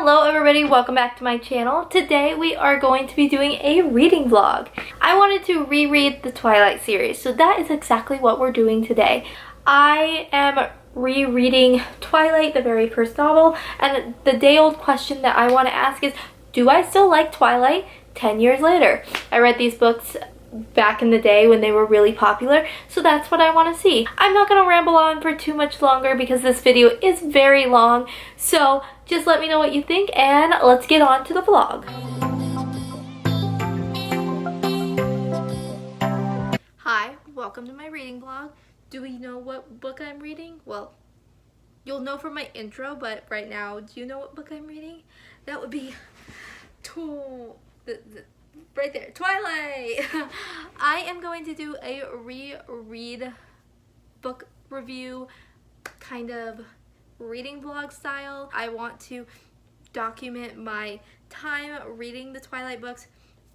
Hello everybody, welcome back to my channel. Today we are going to be doing a reading vlog. I wanted to reread the Twilight series, so that is exactly what we're doing today. I am rereading Twilight, the very first novel, and the day-old question that I want to ask is, do I still like Twilight 10 years later? I read these books back in the day when they were really popular, so that's what I want to see. I'm not going to ramble on for too much longer because this video is very long, so just let me know what you think and let's get on to the vlog. Hi, welcome to my reading vlog. Do we know what book I'm reading? Well, you'll know from my intro, but right now, do you know what book I'm reading? That would be right there, Twilight! I am going to do a reread book review, kind of reading vlog style. I want to document my time reading the Twilight books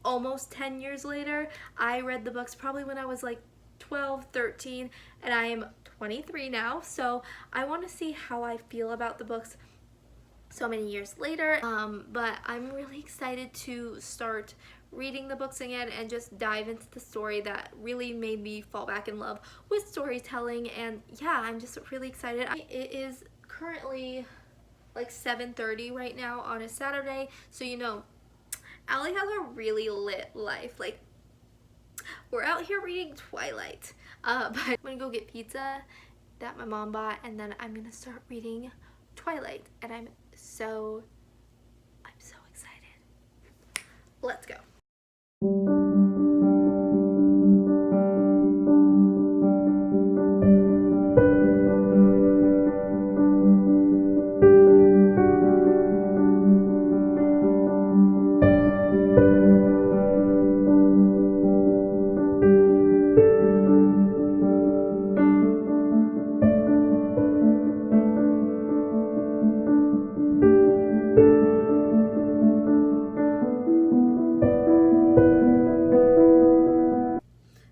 almost 10 years later. I read the books probably when I was like 12, 13, and I am 23 now, so I want to see how I feel about the books so many years later. But I'm really excited to start reading the books again and just dive into the story that really made me fall back in love with storytelling. And yeah, I'm just really excited. It is currently like 7:30 right now on a Saturday, so you know, Allie has a really lit life. Like, we're out here reading Twilight. But I'm gonna go get pizza that my mom bought, and then I'm gonna start reading Twilight, and I'm so excited. Let's go.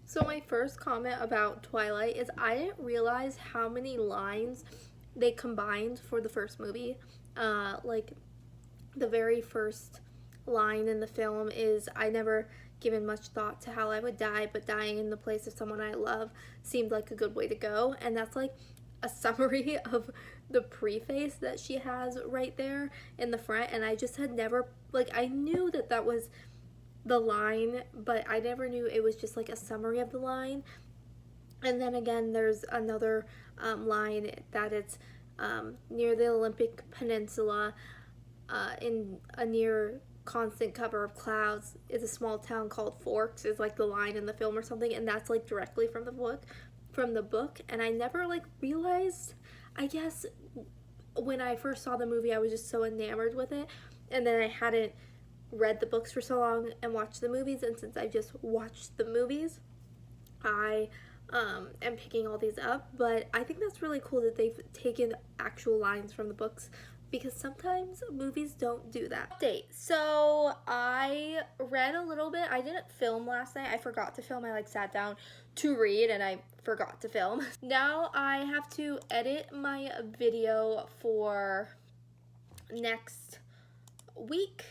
So my first comment about Twilight is I didn't realize how many lines they combined for the first movie. Like, the very first line in the film is, "I never given much thought to how I would die, but dying in the place of someone I love seemed like a good way to go." And that's like a summary of the preface that she has right there in the front. And I just had never, like, I knew that that was the line, but I never knew it was just like a summary of the line. And then again, there's another line that it's near the Olympic Peninsula, in a near constant cover of clouds is a small town called Forks, is like the line in the film or something, and that's like directly from the book. And I never like realized, I guess when I first saw the movie I was just so enamored with it, and then I hadn't read the books for so long and watched the movies, and since I just watched the movies, I am picking all these up. But I think that's really cool that they've taken actual lines from the books, because sometimes movies don't do that. Update. So I read a little bit. I didn't film last night. I forgot to film. I like sat down to read and I forgot to film. Now I have to edit my video for next week.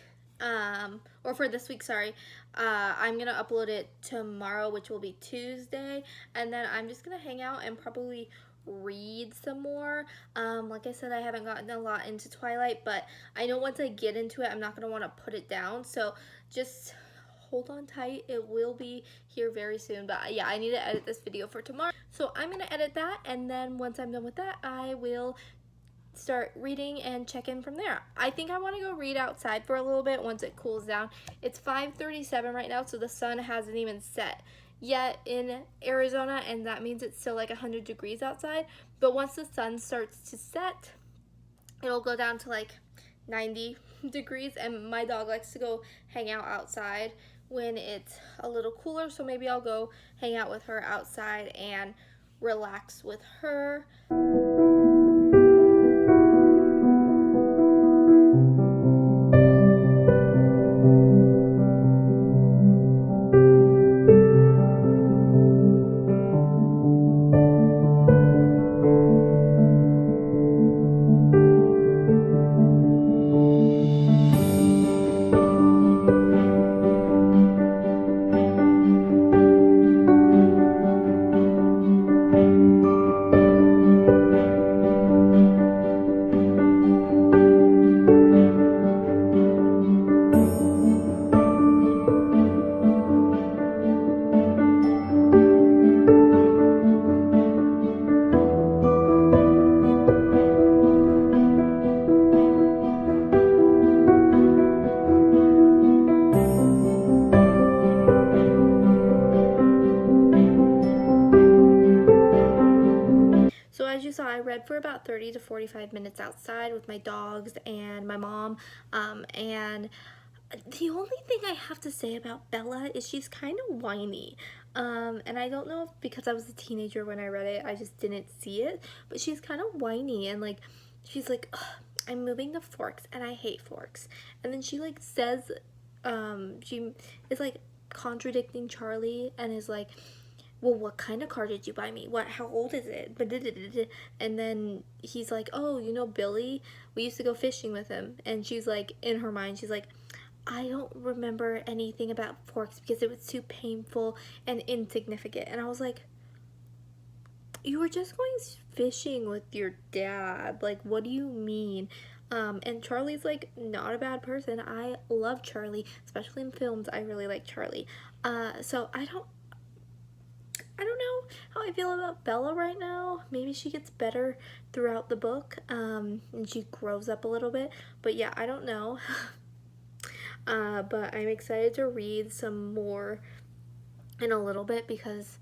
Or for this week, sorry. I'm gonna upload it tomorrow, which will be Tuesday, and then I'm just gonna hang out and probably read some more. Like I said, I haven't gotten a lot into Twilight, but I know once I get into it, I'm not gonna want to put it down, so just hold on tight. It will be here very soon. But yeah, I need to edit this video for tomorrow, so I'm gonna edit that, and then once I'm done with that, I will start reading and check in from there. I think I want to go read outside for a little bit once it cools down. It's 5:37 right now, so the sun hasn't even set yet in Arizona, and that means it's still like 100 degrees outside. But once the sun starts to set, it'll go down to like 90 degrees, and my dog likes to go hang out outside when it's a little cooler, so maybe I'll go hang out with her outside and relax with her. about 30 to 45 minutes outside with my dogs and my mom, and the only thing I have to say about Bella is she's kind of whiny. And I don't know if because I was a teenager when I read it, I just didn't see it, but she's kind of whiny, and like she's like, "Ugh, I'm moving to Forks and I hate Forks." And then she like says, she is like contradicting Charlie and is like, "Well, what kind of car did you buy me? How old is it?" And then he's like, "Oh, you know Billy? We used to go fishing with him." And she's like, in her mind, she's like, "I don't remember anything about Forks because it was too painful and insignificant." And I was like, you were just going fishing with your dad. Like, what do you mean? And Charlie's like not a bad person. I love Charlie, especially in films. I really like Charlie. So I don't know how I feel about Bella right now. Maybe she gets better throughout the book, and she grows up a little bit. But yeah, I don't know. But I'm excited to read some more in a little bit because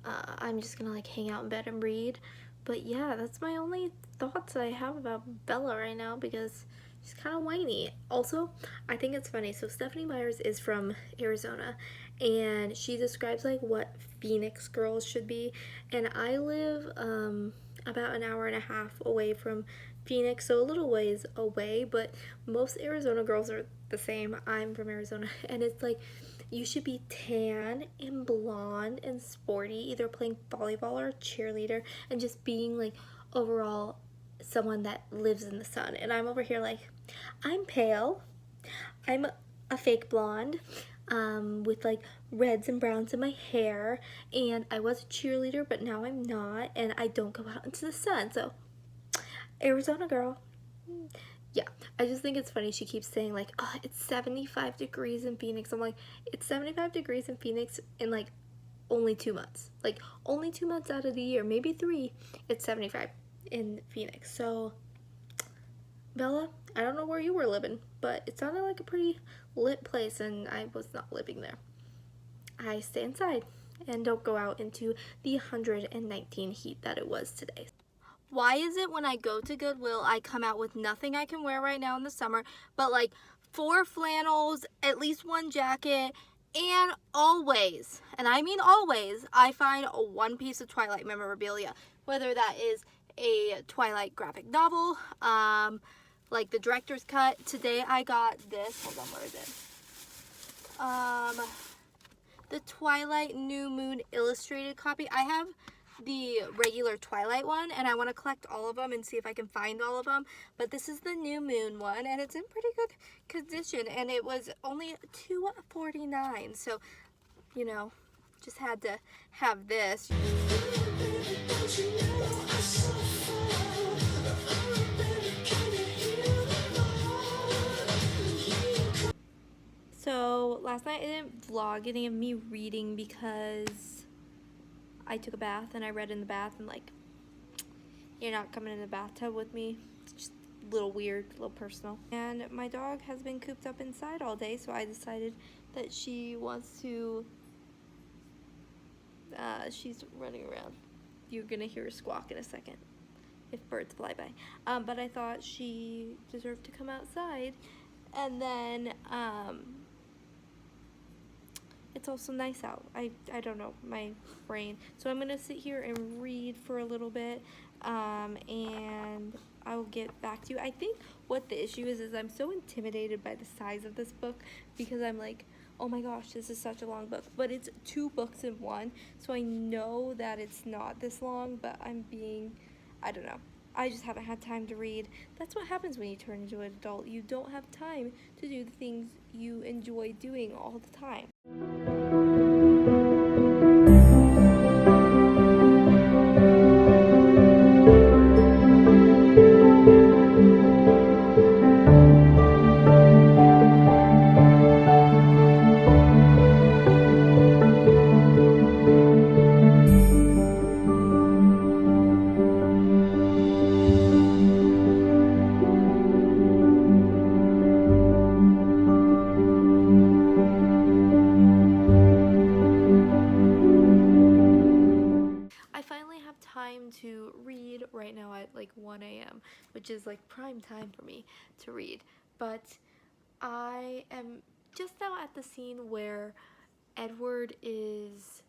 I'm just gonna like hang out in bed and read. But yeah, that's my only thoughts I have about Bella right now because she's kind of whiny. Also, I think it's funny. So Stephanie Myers is from Arizona, and she describes like what Phoenix girls should be. And I live about an hour and a half away from Phoenix, so a little ways away, but most Arizona girls are the same. I'm from Arizona, and it's like you should be tan and blonde and sporty, either playing volleyball or cheerleader, and just being like overall someone that lives in the sun. And I'm over here like, I'm pale, I'm a fake blonde, with like reds and browns in my hair, and I was a cheerleader, but now I'm not, and I don't go out into the sun. So Arizona girl. Yeah, I just think it's funny. She keeps saying like, oh, it's 75 degrees in Phoenix. I'm like, it's 75 degrees in Phoenix in like only 2 months. Like only 2 months out of the year, maybe 3, it's 75 in Phoenix. So Bella, I don't know where you were living, but it sounded like a pretty lit place, and I was not living there. I stay inside and don't go out into the 119 heat that it was today. Why is it when I go to Goodwill, I come out with nothing I can wear right now in the summer, but like 4 flannels, at least 1 jacket, and always, and I mean always, I find one piece of Twilight memorabilia, whether that is a Twilight graphic novel, like the director's cut. Today I got this, hold on, where is it? The Twilight New Moon illustrated copy. I have the regular Twilight one, and I want to collect all of them and see if I can find all of them, but this is the New Moon one, and it's in pretty good condition, and it was only $2.49, so you know, just had to have this. So last night I didn't vlog any of me reading because I took a bath and I read in the bath, and like, you're not coming in the bathtub with me. It's just a little weird, a little personal. And my dog has been cooped up inside all day, so I decided that she wants to, she's running around. You're gonna hear her squawk in a second if birds fly by. But I thought she deserved to come outside. And then, it's also nice out. I don't know, my brain. So I'm gonna sit here and read for a little bit, and I will get back to you. I think what the issue is I'm so intimidated by the size of this book because I'm like, oh my gosh, this is such a long book. But it's 2 books in one, so I know that it's not this long, but I'm being, I don't know. I just haven't had time to read. That's what happens when you turn into an adult. You don't have time to do the things you enjoy doing all the time. which is like prime time for me to read. But I am just now at the scene where Edward is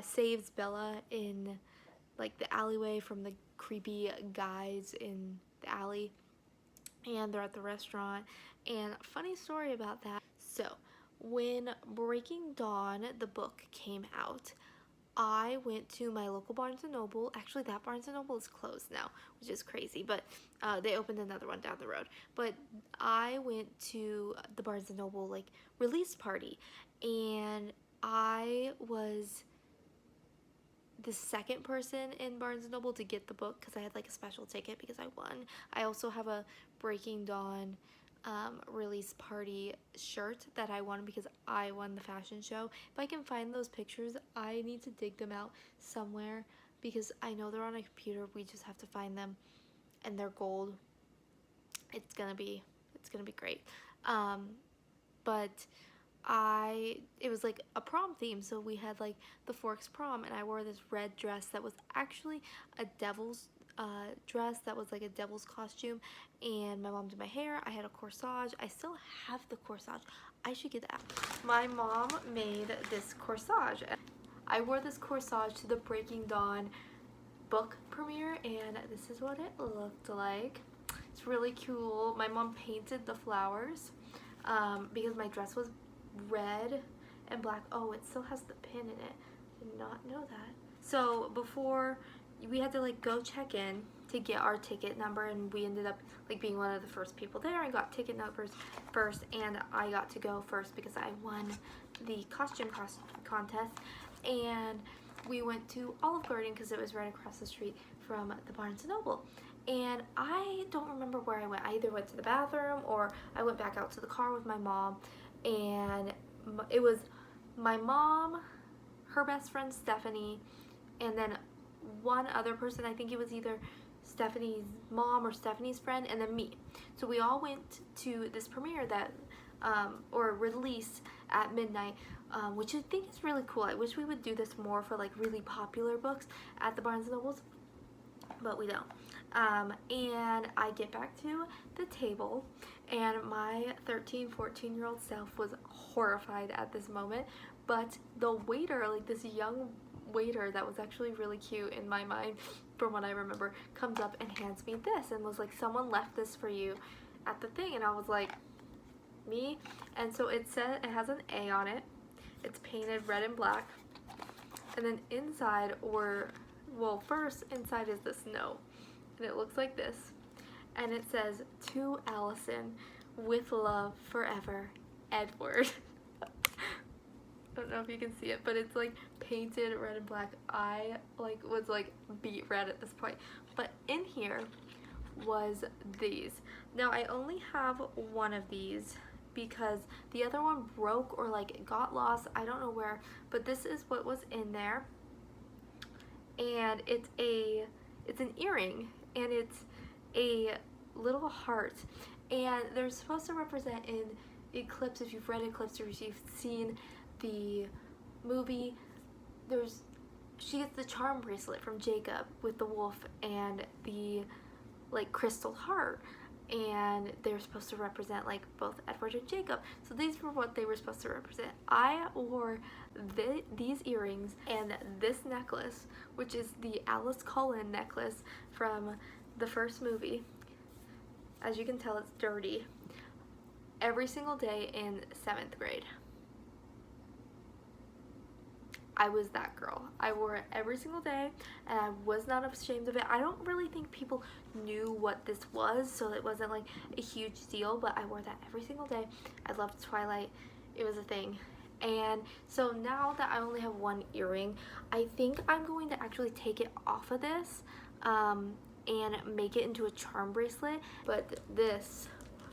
saves Bella in like the alleyway from the creepy guys in the alley, and they're at the restaurant. And funny story about that. So when Breaking Dawn, the book, came out, I went to my local Barnes & Noble. Actually, that Barnes & Noble is closed now, which is crazy, but they opened another one down the road. But I went to the Barnes & Noble like release party, and I was the second person in Barnes & Noble to get the book because I had like a special ticket because I won. I also have a Breaking Dawn release party shirt that I won because I won the fashion show. If I can find those pictures, I need to dig them out somewhere because I know they're on a computer. We just have to find them, and they're gold. It's gonna be great. But it was like a prom theme, so we had like the Forks prom, and I wore this red dress that was actually a devil's dress that was like a devil's costume, and my mom did my hair. I had a corsage. I still have the corsage. I should get that. My mom made this corsage. I wore this corsage to the Breaking Dawn book premiere, and this is what it looked like. It's really cool. My mom painted the flowers because my dress was red and black. Oh, it still has the pin in it. Did not know that. So before, we had to like go check in to get our ticket number, and we ended up like being one of the first people there and got ticket numbers first, and I got to go first because I won the costume contest. And we went to Olive Garden because it was right across the street from the Barnes & Noble. And I don't remember where I went. I either went to the bathroom or I went back out to the car with my mom, and it was my mom, her best friend Stephanie, and then one other person. I think it was either Stephanie's mom or Stephanie's friend, and then me. So we all went to this premiere that or release at midnight, which I think is really cool. I wish we would do this more for like really popular books at the Barnes & Nobles, but we don't. And I get back to the table, and my 13-14-year-old self was horrified at this moment, but the waiter, like this young waiter that was actually really cute in my mind from what I remember, comes up and hands me this and was like, someone left this for you at the thing. And I was like, me? And so it said, it has an A on it, it's painted red and black, and then inside, or well, first inside is this note, and it looks like this, and it says, "To Allison, with love forever, Edward." I don't know if you can see it, but it's like painted red and black. I like was like beat red at this point. But in here was these. Now I only have one of these because the other one broke or like got lost. I don't know where, but this is what was in there. And it's an earring, and it's a little heart, and they're supposed to represent in Eclipse. If you've read Eclipse or if you've seen the movie, she gets the charm bracelet from Jacob with the wolf and the like crystal heart, and they're supposed to represent like both Edward and Jacob. So these were what they were supposed to represent. I wore these earrings and this necklace, which is the Alice Cullen necklace from the first movie. As you can tell, it's dirty. Every single day in 7th grade. I was that girl. I wore it every single day, and I was not ashamed of it. I don't really think people knew what this was, so it wasn't like a huge deal, but I wore that every single day. I loved Twilight. It was a thing. And so now that I only have one earring, I think I'm going to actually take it off of this and make it into a charm bracelet. But this,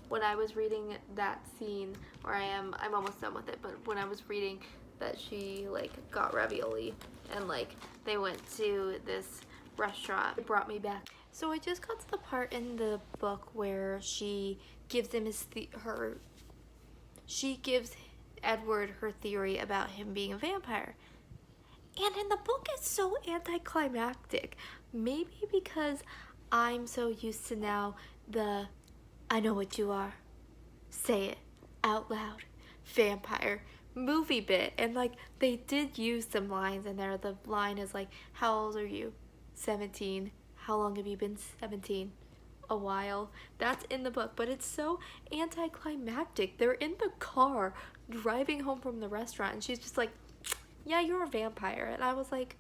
when I was reading that scene, or I'm almost done with it, but when I was reading that she like got ravioli and like they went to this restaurant, it brought me back. So I just got to the part in the book where she gives him she gives Edward her theory about him being a vampire, and in the book it's so anticlimactic. Maybe because I'm so used to now the I know what you are. Say it out loud. Vampire movie bit. And like they did use some lines in there. The line is like, how old are you? 17. How long have you been 17? A while. That's in the book, but it's so anticlimactic. They're in the car driving home from the restaurant and she's just like, yeah, you're a vampire. And I was like,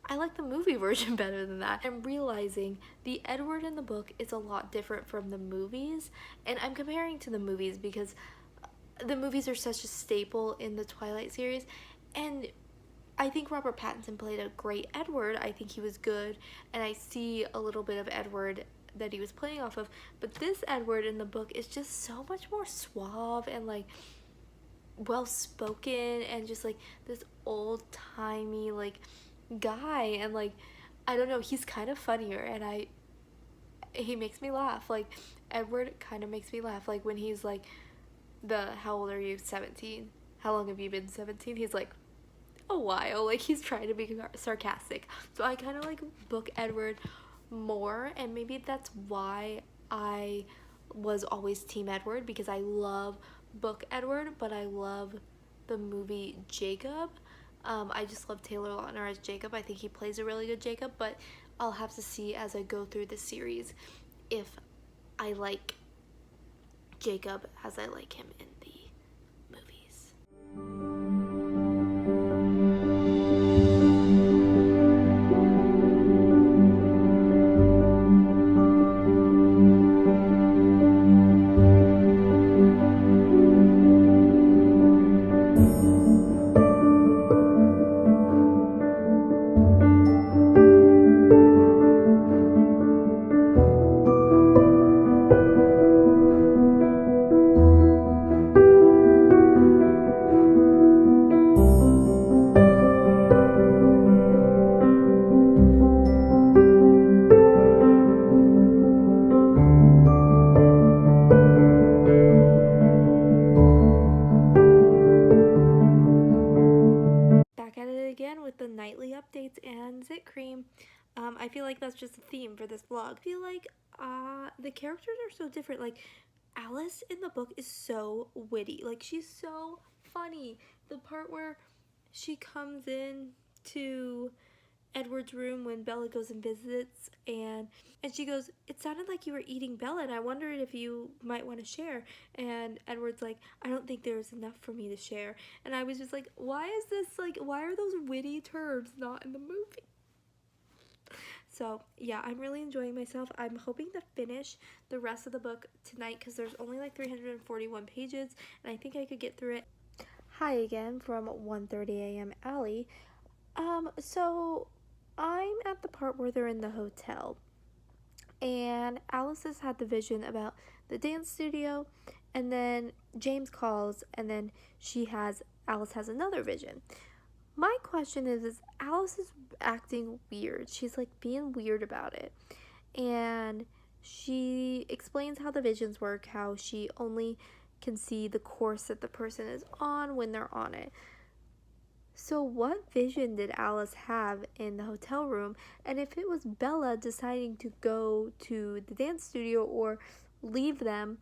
I like the movie version better than that. I'm realizing the Edward in the book is a lot different from the movies, and I'm comparing to the movies because the movies are such a staple in the Twilight series, and I think Robert Pattinson played a great Edward. I think he was good, and I see a little bit of Edward that he was playing off of, but this Edward in the book is just so much more suave and like well spoken and just like this old timey like guy, and like I don't know, he's kind of funnier, and he makes me laugh. Like Edward kind of makes me laugh, like when he's like the how old are you? 17. How long have you been 17? He's like a while, like he's trying to be sarcastic. So I kind of like book Edward more, and maybe that's why I was always team Edward, because I love book Edward, but I love the movie Jacob. I just love Taylor Lautner as Jacob. I think he plays a really good Jacob, but I'll have to see as I go through the series if I like Jacob as I like him in the movies. With the nightly updates and Zit Cream. I feel like that's just a theme for this vlog. I feel like the characters are so different. Like Alice in the book is so witty. Like she's so funny. The part where she comes in to Edward's room when Bella goes and visits, and she goes, it sounded like you were eating Bella, and I wondered if you might want to share. And Edward's like, I don't think there's enough for me to share. And I was just like, why is this like, why are those witty terms not in the movie? So yeah, I'm really enjoying myself. I'm hoping to finish the rest of the book tonight because there's only like 341 pages, and I think I could get through it. Hi again from 1:30 a.m. Allie. So I'm at the part where they're in the hotel, and Alice has had the vision about the dance studio, and then James calls, and then Alice has another vision. My question is Alice is acting weird. She's like being weird about it, and she explains how the visions work, how she only can see the course that the person is on when they're on it. So what vision did Alice have in the hotel room? And if it was Bella deciding to go to the dance studio or leave them,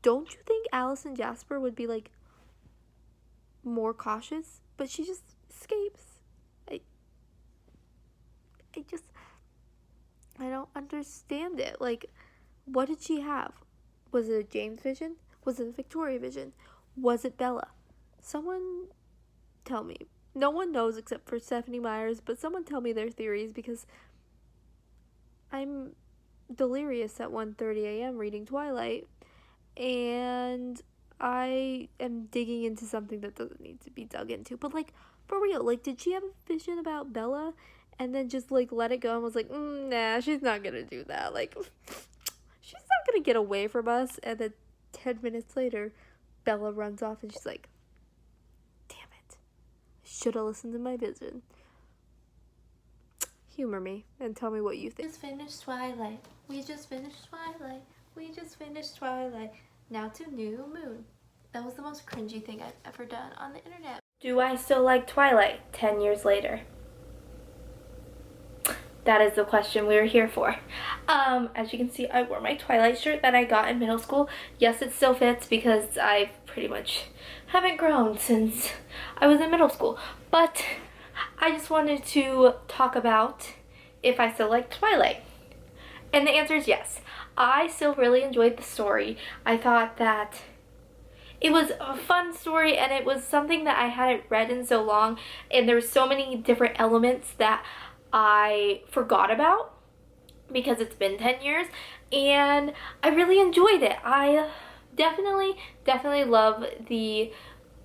don't you think Alice and Jasper would be like more cautious? But she just escapes. I don't understand it. Like, what did she have? Was it a James vision? Was it a Victoria vision? Was it Bella? Someone tell me. No one knows except for Stephanie Myers, but someone tell me their theories, because I'm delirious at 1:30 a.m. reading Twilight, and I am digging into something that doesn't need to be dug into. But like, for real, like, did she have a vision about Bella and then just like let it go and was like, nah, she's not gonna do that. Like, she's not gonna get away from us. And then 10 minutes later, Bella runs off and she's like, should have listened to my vision. Humor me and tell me what you think. We just finished Twilight. We just finished Twilight. We just finished Twilight. Now to New Moon. That was the most cringy thing I've ever done on the internet. Do I still like Twilight 10 years later? that is the question we are here for. As you can see, I wore my Twilight shirt that I got in middle school. Yes, it still fits because I pretty much haven't grown since I was in middle school. But I just wanted to talk about if I still like Twilight. And the answer is yes. I still really enjoyed the story. I thought that it was a fun story, and it was something that I hadn't read in so long, and there were so many different elements that I forgot about because it's been 10 years, and I really enjoyed it. I definitely love the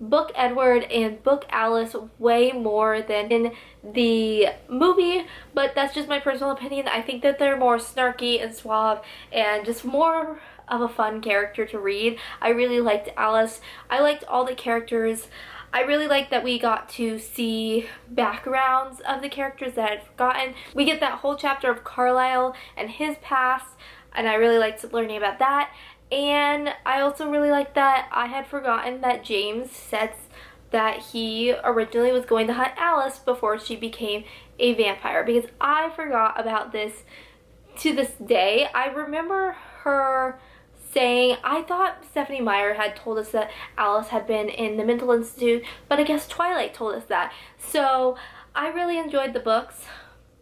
book Edward and book Alice way more than in the movie, but that's just my personal opinion. I think that they're more snarky and suave and just more of a fun character to read. I really liked Alice. I liked all the characters. I really liked that we got to see backgrounds of the characters that I'd forgotten. We get that whole chapter of Carlisle and his past, and I really liked learning about that. And I also really liked that I had forgotten that James said that he originally was going to hunt Alice before she became a vampire, because I forgot about this to this day. I remember her saying, I thought Stephanie Meyer had told us that Alice had been in the mental institute, but I guess Twilight told us that. So I really enjoyed the books,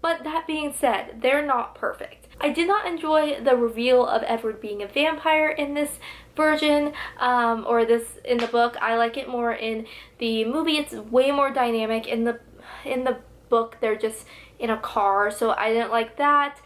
but that being said, they're not perfect. I did not enjoy the reveal of Edward being a vampire in this version, or this in the book. I like it more in the movie. It's way more dynamic. In the book, they're just in a car, so I didn't like that.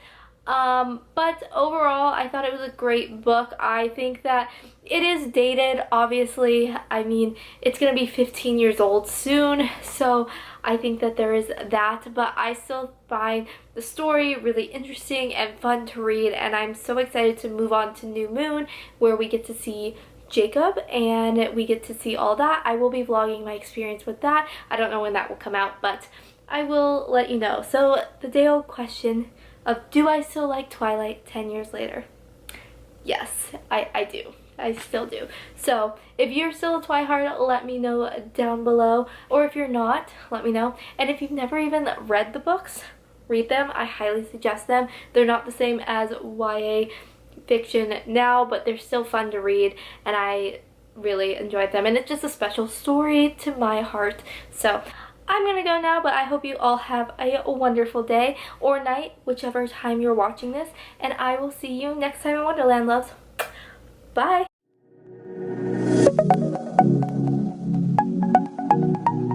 But overall, I thought it was a great book. I think that it is dated, obviously. I mean, it's going to be 15 years old soon, so I think that there is that, but I still find the story really interesting and fun to read, and I'm so excited to move on to New Moon, where we get to see Jacob and we get to see all that. I will be vlogging my experience with that. I don't know when that will come out, but I will let you know. So the day-old question of, do I still like Twilight 10 years later? Yes, I do. I still do. So if you're still a Twihard, let me know down below. Or if you're not, let me know. And if you've never even read the books, read them. I highly suggest them. They're not the same as YA fiction now, but they're still fun to read, and I really enjoyed them. And it's just a special story to my heart. So I'm gonna go now, but I hope you all have a wonderful day or night, whichever time you're watching this, and I will see you next time in Wonderland, loves. Bye!